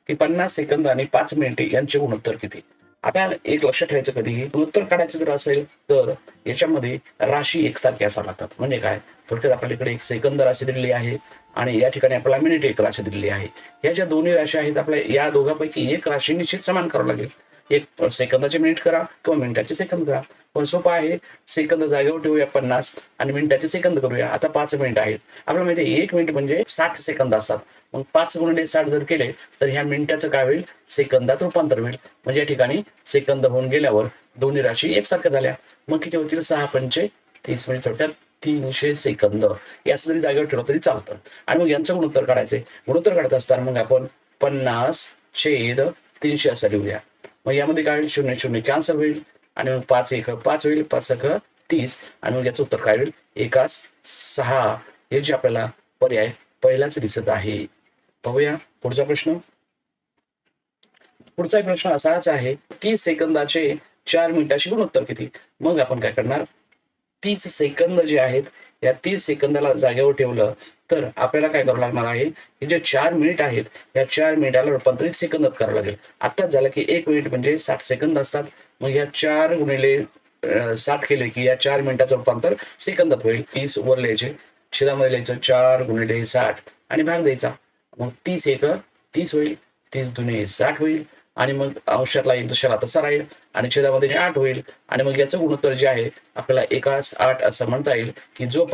की 50 सेकंद आणि 5 मिनिटे यांचे गुणोत्तर किती. आता एक लक्षात ठेवायचं, कधीही गुणोत्तर काढायचं जर असेल तर याच्यामध्ये राशी एकसारखी असाव्या लागतात. म्हणजे काय, थोडक्यात आपल्याकडे एक सेकंद राशी दिलेली आहे आणि या ठिकाणी आपल्याला मिनिट एक राशी दिलेली आहे. या ज्या दोन्ही राशी आहेत, आपल्या या दोघांपैकी एक राशी निश्चित समान करावं लागेल. एक सेकंदाचे मिनिट करा किंवा मिनिटाचे सेकंद करा. पण सोपं आहे, सेकंद जागेवर ठेवूया 50 आणि मिनिटाचे सेकंद करूया. आता 5 मिनिट आहेत, आपल्याला माहिती आहे 1 मिनिट म्हणजे 60 सेकंद असतात. मग 5 गुणिले 60 जर केले तर ह्या मिनिटाचं काय होईल, सेकंदात रूपांतर होईल. म्हणजे या ठिकाणी सेकंद होऊन गेल्यावर दोन्ही राशी एकसारख्या झाल्या. मग किती होतील, 6 पंचे 30, म्हणजे थोडक्यात 300 सेकंद. हे असं जरी जागेवर ठेवलं तरी चालतं. आणि मग यांचं गुणोत्तर काढायचंय. गुणोत्तर काढत असताना मग आपण 50/300 असं लिहूया. मग यामध्ये काय होईल, 0 0 कॅन्सल होईल आणि मग 5 1 5 होईल, 5 1 30 आणि मग याचं उत्तर काय होईल, 1/6. हे जे आपल्याला पर्याय पहिलाच दिसत आहे. पाहूया पुढचा प्रश्न. पुढचा प्रश्न असाच आहे, 30 सेकंदाचे 4 मिनिटाशी गुणोत्तर किती. मग आपण काय करणार, 30 सेकंद जे आहेत या 30 सेकंदाला जागेवर ठेवलं तर आपल्याला काय करावं लागणार आहे, हे जे 4 मिनिट आहेत या 4 मिनिटाला रूपांतरित सेकंदात करावं लागेल. आत्ताच झालं की 1 मिनिट म्हणजे 60 सेकंद असतात. मग या 4 गुणिले 60 केले की या 4 मिनिटाचं रूपांतर सेकंदात होईल. 30 वर लिहायचे, छेदामध्ये लिहायचं 4 गुणिले 60 आणि भाग द्यायचा. मग 30 1 30 होईल, 30 दुने 60 होईल आणि मग अंशातला एक दुसऱ्याला तसा राहील आणि छेदामध्ये 8 होईल आणि मग याचं गुणोत्तर जे आहे आपल्याला 1/8 असं म्हणता येईल, की जो